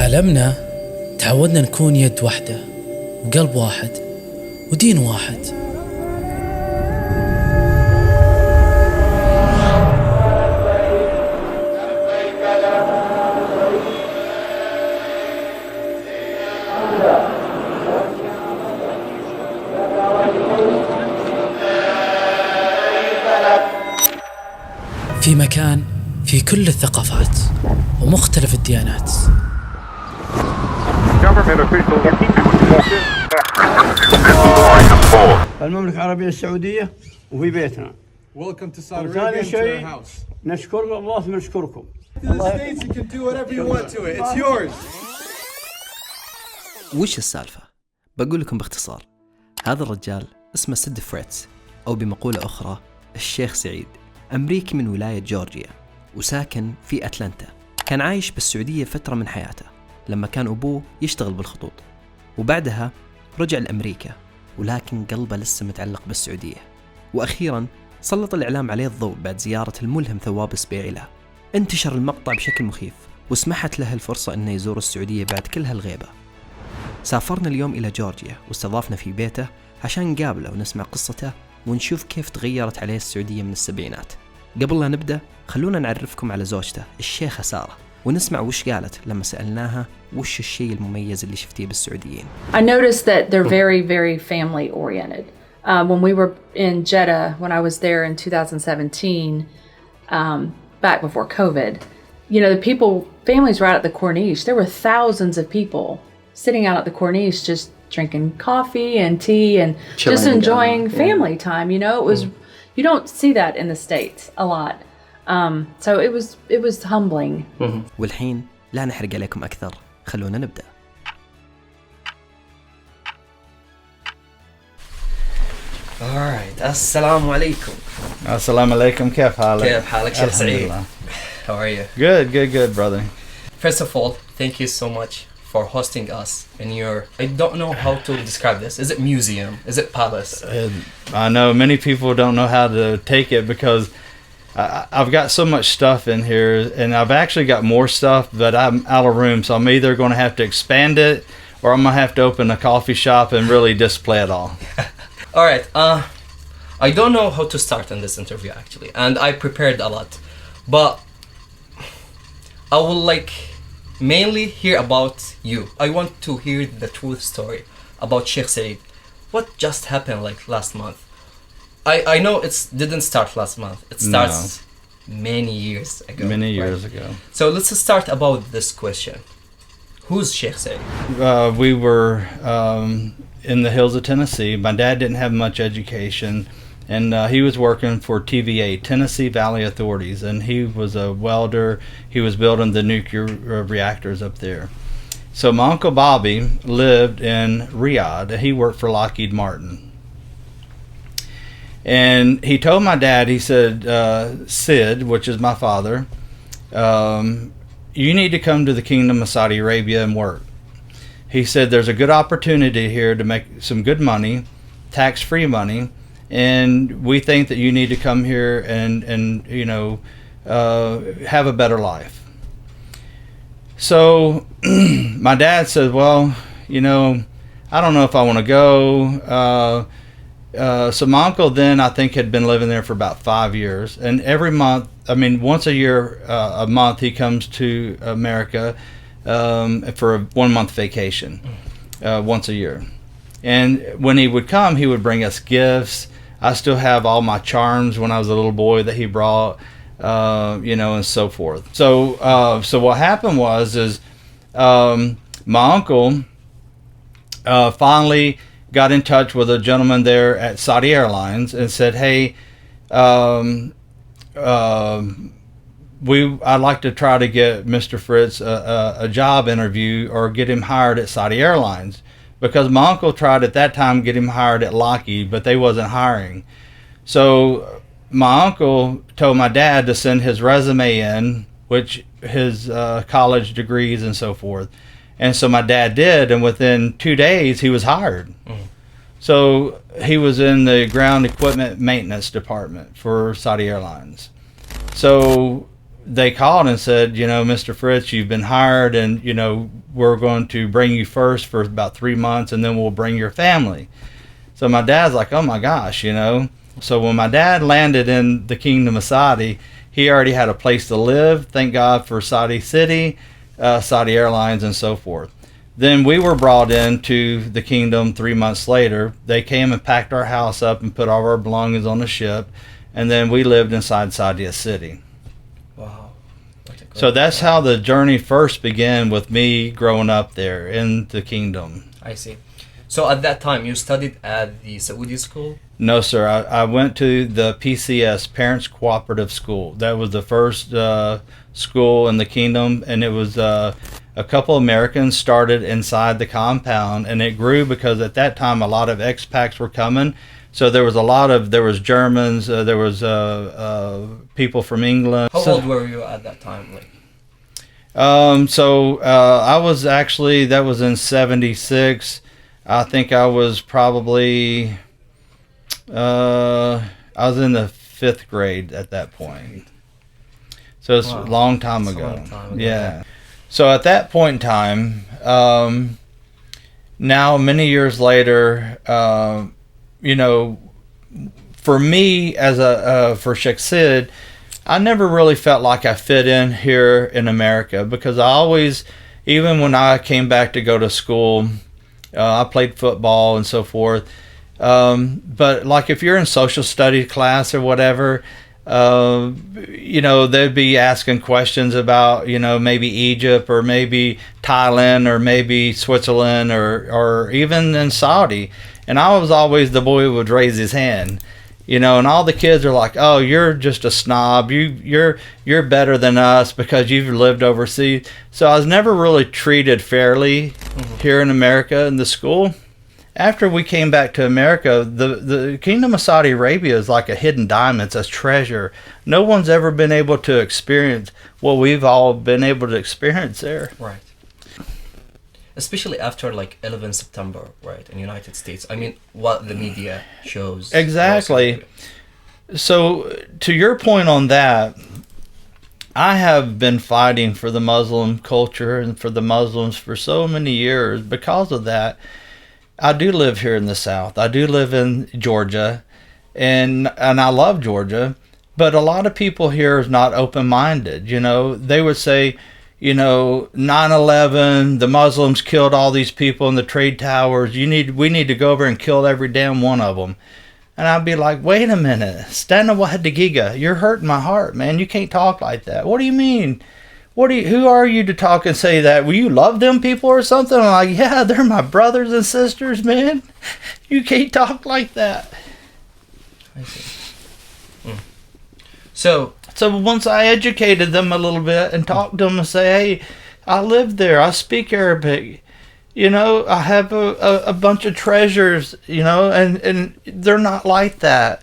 بعالمنا تعودنا نكون يد واحدة وقلب واحد ودين واحد. في مكان في كل الثقافات ومختلف الديانات. المملكة العربية السعودية وفي بيتنا. Welcome to Saudi Arabia to our house. نشكر الله ثم نشكركم. To the States, you can do whatever you want to it. It's yours. وش السالفة؟ بقول لكم باختصار. هذا الرجال اسمه سيد فريتس، أو بمقولة أخرى الشيخ سعيد، أمريكي من ولاية جورجيا وساكن في أتلانتا. كان عايش بالسعودية فترة من حياته لما كان أبوه يشتغل بالخطوط، وبعدها رجع لأمريكا، ولكن قلبه لسه متعلق بالسعودية. وأخيراً سلط الإعلام عليه الضوء بعد زيارة الملهم ثواب السبيعي له. انتشر المقطع بشكل مخيف وسمحت له الفرصة أنه يزور السعودية بعد كل هالغيبة. سافرنا اليوم إلى جورجيا واستضافنا في بيته عشان نقابله ونسمع قصته ونشوف كيف تغيرت عليه السعودية من السبعينات. قبل لا نبدأ خلونا نعرفكم على زوجته الشيخة سارة، ونسمع وش قالت لما سألناها وش الشيء المميز اللي شفتيه بالسعوديين. I noticed that they're very, very family oriented. When we were in Jeddah, when I was there in 2017, back before COVID, you know, families were out at the Corniche. There were thousands of people sitting out at the Corniche just drinking coffee and tea and just enjoying family time. You know, you don't see that in the States a lot. So it was humbling. والحين لا نحرق عليكم أكثر، خلونا نبدأ. Alright, السلام عليكم. السلام عليكم. كيف حالك؟ كيف حالك شيخ سعيد؟ How are you? Good, brother. First of all, thank you so much for hosting us in your, I don't know how to describe this. Is it museum? Is it palace? I know many people don't know how to take it because I've got so much stuff in here, and I've actually got more stuff, but I'm out of room, so I'm either going to have to expand it or I'm going to have to open a coffee shop and really display it all. Alright, I don't know how to start in this interview actually, and I prepared a lot, but I will mainly hear about you. I want to hear the truth story about Sheikh Said. What just happened last month? I know it didn't start last month. It starts many years ago. Many years ago. So let's start about this question. Who's Sheikh Said? We were in the hills of Tennessee. My dad didn't have much education, and he was working for TVA, Tennessee Valley Authorities, and he was a welder. He was building the nuclear reactors up there. So my Uncle Bobby lived in Riyadh. He worked for Lockheed Martin. And he told my dad, he said, Sid, which is my father, you need to come to the Kingdom of Saudi Arabia and work. He said, there's a good opportunity here to make some good money, tax-free money, and we think that you need to come here and you know, have a better life. So my dad said, well, you know, I don't know if I want to go. So my uncle then, I think, had been living there for about 5 years, and every month, I mean, once a month, he comes to America for a 1-month vacation, once a year. And when he would come, he would bring us gifts. I still have all my charms when I was a little boy that he brought, you know, and so forth. So what happened was my uncle finally got in touch with a gentleman there at Saudi Airlines and said, hey, I'd like to try to get Mr. Fritts a job interview or get him hired at Saudi Airlines, because my uncle tried at that time to get him hired at Lockheed, but they wasn't hiring. So my uncle told my dad to send his resume in, which his college degrees and so forth. And so my dad did, and within 2 days he was hired. So he was in the ground equipment maintenance department for Saudi Airlines. So they called and said, you know, Mr. Fritts, you've been hired, and, you know, we're going to bring you first for about 3 months, and then we'll bring your family. So my dad's like, oh my gosh, you know. So when my dad landed in the Kingdom of Saudi, he already had a place to live, thank God for Saudi City, Saudi Airlines, and so forth. Then we were brought into the kingdom 3 months later. They came and packed our house up and put all our belongings on the ship, and then we lived inside Saudi City. Wow. So that's how the journey first began, with me growing up there in the kingdom. I see. So at that time, you studied at the Saudi school? No, sir. I went to the PCS, Parents Cooperative School. That was the first school in the kingdom, and it was a couple Americans started inside the compound, and it grew because at that time a lot of expats were coming. So there was Germans, there was people from England. How old were you at that time? Like, I was actually, that was in 76. I think I was probably, I was in the 5th grade at that point. So it's a long time ago. Yeah. So at that point in time, now many years later, you know, for me as for Sheikh Sid, I never really felt like I fit in here in America, because I always, even when I came back to go to school, I played football and so forth. But like if you're in social studies class or whatever, you know, they'd be asking questions about, you know, maybe Egypt or maybe Thailand or maybe Switzerland or even in Saudi. And I was always the boy who would raise his hand, you know, and all the kids are like, oh, you're just a snob. You're better than us because you've lived overseas. So I was never really treated fairly here in America in the school. After we came back to America, the Kingdom of Saudi Arabia is like a hidden diamond. It's a treasure. No one's ever been able to experience what we've all been able to experience there. right. Especially after like 11 September, right, in the United States. I mean, what the media shows. Exactly. So to your point on that, I have been fighting for the Muslim culture and for the Muslims for so many years. Because of that, I do live here in the South. I do live in Georgia, and I love Georgia, but a lot of people here is not open-minded. You know, they would say, you know, 9/11, the Muslims killed all these people in the trade towers. We need to go over and kill every damn one of them. And I'd be like, wait a minute, Stana Wahadigiga, you're hurting my heart, man. You can't talk like that. What do you mean? Who are you to talk and say that? Will you love them people or something? I'm like, yeah, they're my brothers and sisters, man. You can't talk like that. I see. So once I educated them a little bit and talked to them and say, hey, I live there. I speak Arabic. You know, I have a bunch of treasures, you know, and they're not like that.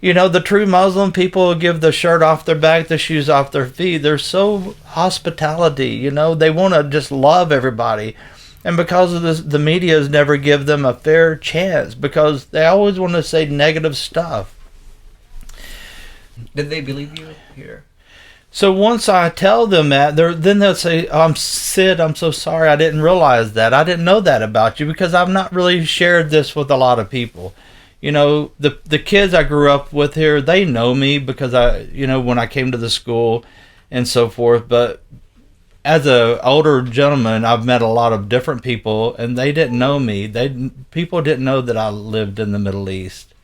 You know, the true Muslim people give the shirt off their back, the shoes off their feet. They're so hospitality, you know. They want to just love everybody. And because of this, the medias never give them a fair chance because they always want to say negative stuff. did they believe you here? So once I tell them that, then they'll say, Sid, I'm so sorry. I didn't realize that. I didn't know that about you because I've not really shared this with a lot of people. You know, the kids I grew up with here, they know me because when I came to the school and so forth. But as an older gentleman, I've met a lot of different people, and they didn't know me. People didn't know that I lived in the Middle East.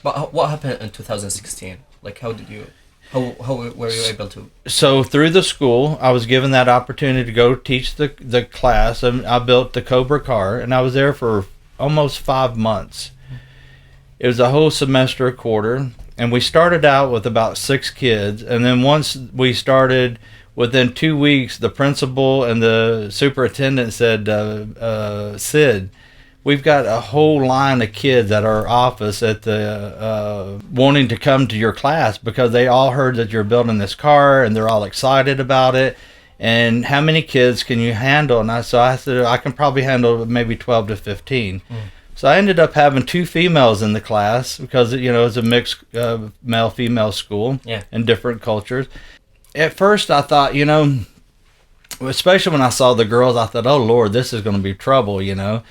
But what happened in 2016? Like, how were you able to? So through the school, I was given that opportunity to go teach the class, and I built the Cobra car, and I was there for almost 5 months. It was a whole semester, a quarter, and we started out with about 6 kids, and then once we started, within 2 weeks, the principal and the superintendent said, Sid, we've got a whole line of kids at our office at the wanting to come to your class because they all heard that you're building this car and they're all excited about it. And how many kids can you handle? And I said, I can probably handle maybe 12 to 15. So I ended up having 2 females in the class because, you know, it's a mixed male-female school in different cultures. At first I thought, you know, especially when I saw the girls, I thought, oh Lord, this is going to be trouble, you know.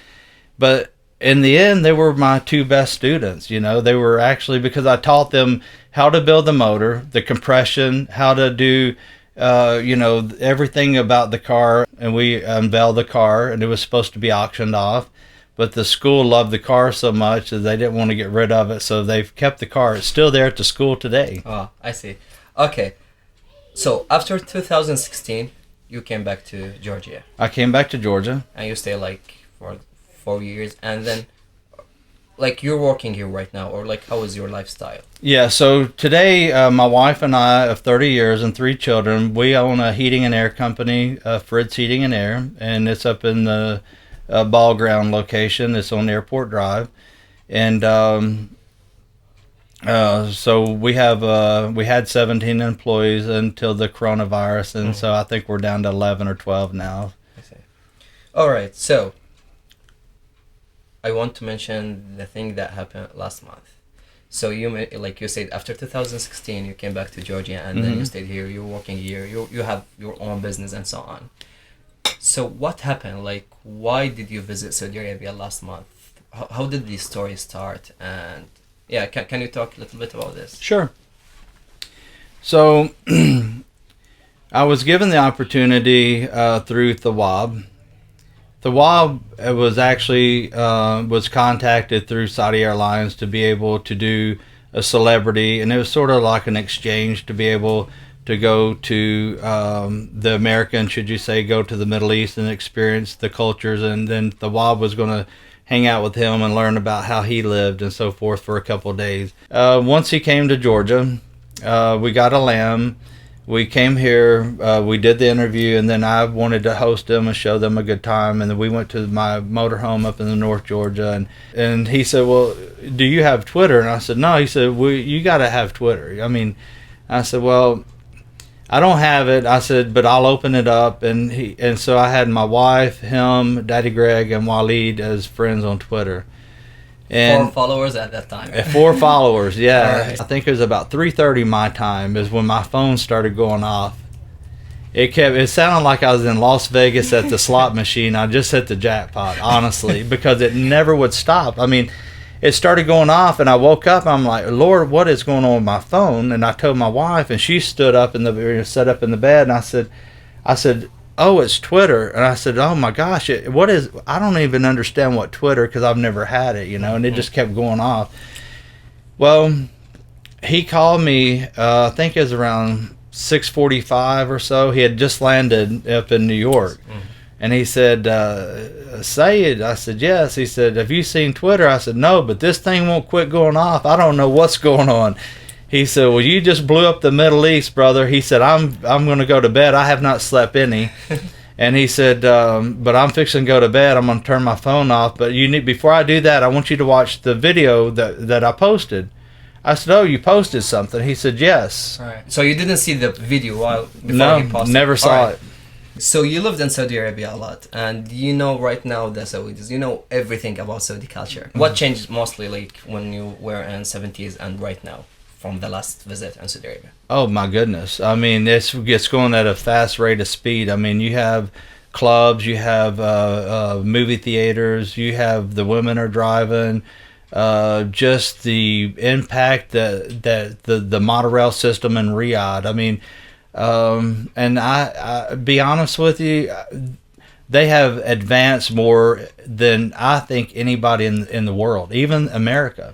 But in the end, they were my 2 best students, you know. They were actually, because I taught them how to build the motor, the compression, how to do, you know, everything about the car. And we unveiled the car, and it was supposed to be auctioned off. But the school loved the car so much that they didn't want to get rid of it, so they've kept the car. It's still there at the school today. Oh, I see. Okay. So after 2016, you came back to Georgia. I came back to Georgia. And you stay like for 4 years, and then like you're working here right now, or like how is your lifestyle? Yeah, so today my wife and I of 30 years and 3 children, we own a heating and air company, Fritts Heating and Air, and it's up in the ball ground location. It's on Airport Drive. And so we had 17 employees until the coronavirus, and so I think we're down to 11 or 12 now. I see. All right, so I want to mention the thing that happened last month. So you, like you said, after 2016, you came back to Georgia, and then you stayed here. You're working here. You have your own business and so on. So what happened? Like, why did you visit Saudi Arabia last month? How did the story start? And yeah, can you talk a little bit about this? Sure. So I was given the opportunity through Thawab. Thawab was actually was contacted through Saudi Airlines to be able to do a celebrity, and it was sort of like an exchange to be able to go to the American, should you say, go to the Middle East and experience the cultures. And then Thawab was going to hang out with him and learn about how he lived and so forth for a couple of days. Once he came to Georgia, we got a lamb. We came here, we did the interview, and then I wanted to host them and show them a good time. And then we went to my motorhome up in the North Georgia, and he said, well, do you have Twitter? And I said, no. He said, well, you got to have Twitter. I mean, I said, well, I don't have it. I said, but I'll open it up. And so I had my wife, him, Daddy Greg, and Waleed as friends on Twitter. And 4 followers at that time. 4 followers, yeah. Right. I think it was about 3:30 my time is when my phone started going off. It sounded like I was in Las Vegas at the slot machine. I just hit the jackpot, honestly, because it never would stop. I mean, it started going off, and I woke up. I'm like, Lord, what is going on with my phone? And I told my wife, and she stood up sat up in the bed, and I said, oh, it's Twitter. And I said, oh my gosh, I don't even understand what Twitter, because I've never had it, you know, and it just kept going off. Well, he called me, I think it was around 6:45 or so. He had just landed up in New York. And he said, Saeed, I said, yes. He said, have you seen Twitter? I said, no, but this thing won't quit going off. I don't know what's going on. He said, well, you just blew up the Middle East, brother. He said, I'm going to go to bed. I have not slept any. And he said, but I'm fixing to go to bed. I'm going to turn my phone off. But before I do that, I want you to watch the video that I posted. I said, oh, you posted something? He said, yes. All right. So you didn't see the video before he posted? Never saw it. So you lived in Saudi Arabia a lot, and you know right now the Saudis, you know everything about Saudi culture. What changed mostly, like when you were in 70s and right now from the last visit in Saudi Arabia? Oh my goodness. I mean, it's going at a fast rate of speed. I mean, you have clubs, you have movie theaters, you have the women are driving, just the impact that the monorail system in Riyadh. I mean, and I be honest with you, they have advanced more than I think anybody in the world, even America.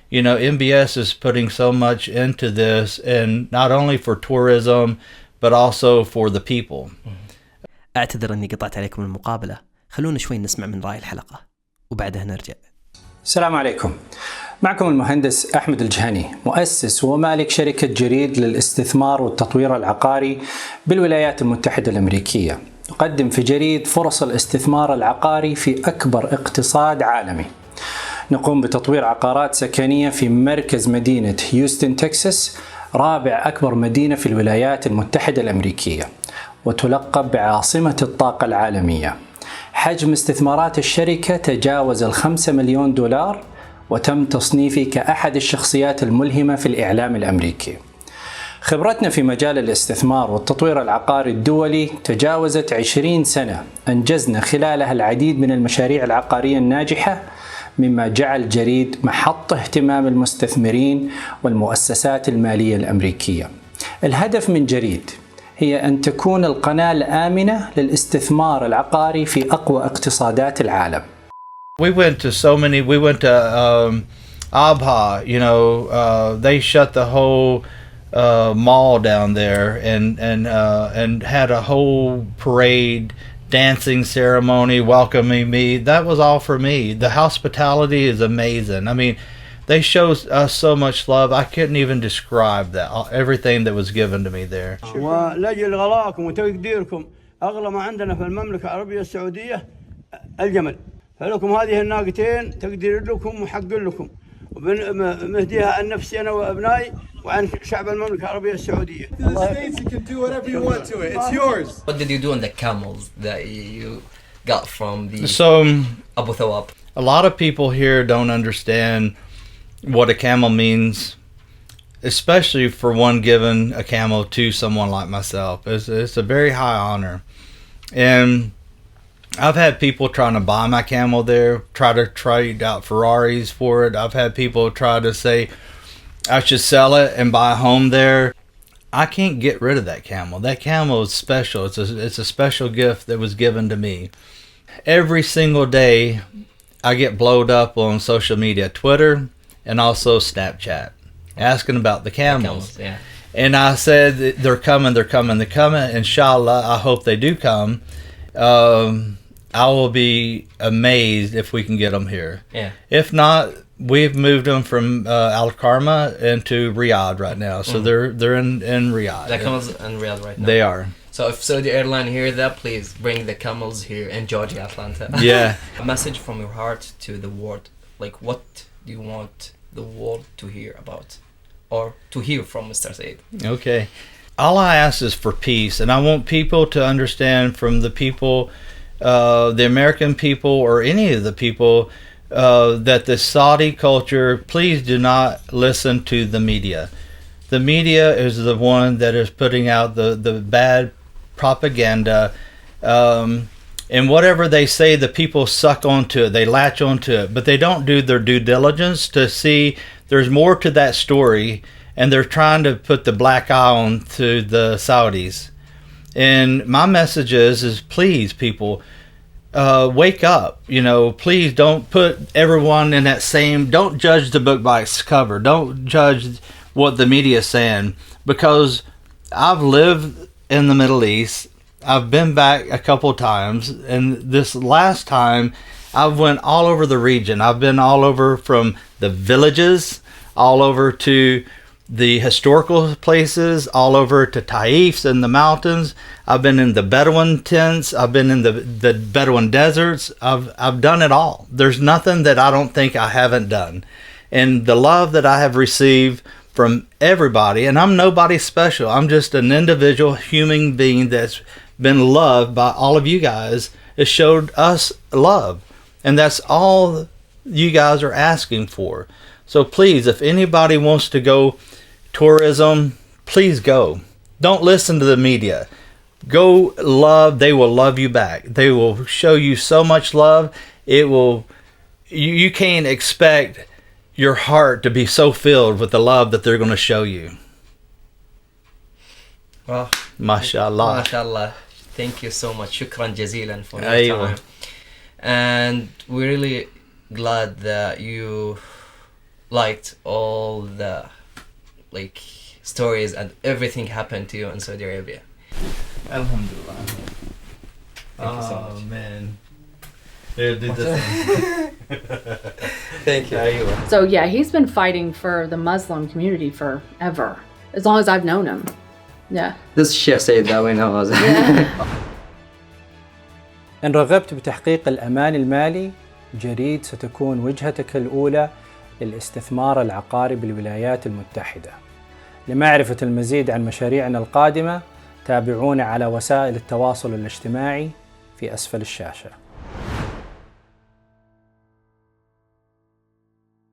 You know, MBS is putting so much into this, and not only for tourism, but also for the people. أعتذر أني قطعت عليكم المقابلة. خلونا شوي نسمع من رأي الحلقة وبعدها نرجع. السلام عليكم. معكم المهندس أحمد الجهني، مؤسس ومالك شركة جريد للاستثمار والتطوير العقاري بالولايات المتحدة الأمريكية. نقدم في جريد فرص الاستثمار العقاري في أكبر اقتصاد عالمي. نقوم بتطوير عقارات سكنية في مركز مدينة هيوستن تكساس، رابع أكبر مدينة في الولايات المتحدة الأمريكية، وتلقب بعاصمة الطاقة العالمية، حجم استثمارات الشركة تجاوز ال5 مليون دولار، وتم تصنيفي كأحد الشخصيات الملهمة في الإعلام الأمريكي. خبرتنا في مجال الاستثمار والتطوير العقاري الدولي تجاوزت 20 سنة، أنجزنا خلالها العديد من المشاريع العقارية الناجحة، مما جعل جريد محط اهتمام المستثمرين والمؤسسات المالية الأمريكية. الهدف من جريد هي أن تكون القناة الآمنة للاستثمار العقاري في أقوى اقتصادات العالم. We went to Abha, they shut the whole mall down there and had a whole parade, dancing ceremony, welcoming me. That was all for me. The hospitality is amazing. I mean, they showed us so much love. I couldn't even describe that, everything that was given to me there. ولأجل غلاكم وتقديركم أغلى ما عندنا في المملكة العربية السعودية الجمل. فلكم هذه الناقتين تقدير لكم وحق لكم، ومهديها عن نفسي أنا وأبنائي وعن شعب المملكة العربية السعودية. To the States, you can do whatever you want to it. It's yours. What did you do on the camels that you got from the Abu Thawab? A lot of people here don't understand what a camel means, especially for one giving a camel to someone like myself. It's a very high honor. And I've had people trying to buy my camel there, try to trade out Ferraris for it. I've had people try to say I should sell it and buy a home there. I can't get rid of that camel. That camel is special. It's a special gift that was given to me. Every single day I get blowed up on social media, Twitter and also Snapchat, asking about the camels. Yeah. And I said they're coming. Inshallah, I hope they do come. I will be amazed if we can get them here. Yeah. If not, we've moved them from Al Karma into Riyadh right now. So they're in Riyadh. The camels in Riyadh right now. They are. So if Saudi Airline hear that, please bring the camels here in Georgia, Atlanta. Yeah. A message from your heart to the world. Like, what do you want the world to hear about, or to hear from Mr. Said? Okay. All I ask is for peace, and I want people to understand from the people, the American people or any of the people, that the Saudi culture, please do not listen to the media. The media is the one that is putting out the bad propaganda, and whatever they say, the people suck onto it, they latch onto it, but they don't do their due diligence to see there's more to that story, and they're trying to put the black eye on to the Saudis. And my message is please, people, wake up. Please don't put everyone in that same, don't judge the book by its cover. Don't judge what the media is saying, because I've lived in the Middle East. I've been back a couple times, and this last time I went all over the region. I've been all over, from the villages all over to the historical places, all over to Taifs and the mountains. I've been in the Bedouin tents. I've been in the Bedouin deserts. I've done it all. There's nothing that I don't think I haven't done. And the love that I have received from everybody, and I'm nobody special. I'm just an individual human being that's been loved by all of you guys, has showed us love. And that's all you guys are asking for. So please, if anybody wants to go tourism, please go. Don't listen to the media. Go love. They will love you back. They will show you so much love. You can't expect your heart to be so filled with the love that they're going to show you. Well, MashaAllah. MashaAllah. Thank you so much. Shukran jazilan for your time. And we're really glad that you liked all the stories and everything happened to you in Saudi Arabia. Alhamdulillah. Thank you so much. Man. Yeah, did the thing. Thank you. So yeah, he's been fighting for the Muslim community forever, as long as I've known him. Yeah. This is Sheikh Said that we know. إن رغبت بتحقيق الأمان المالي، جريد ستكون وجهتك الأولى للاستثمار العقاري بالولايات المتحدة. لمعرفة المزيد عن مشاريعنا القادمة، تابعونا على وسائل التواصل الاجتماعي في أسفل الشاشة.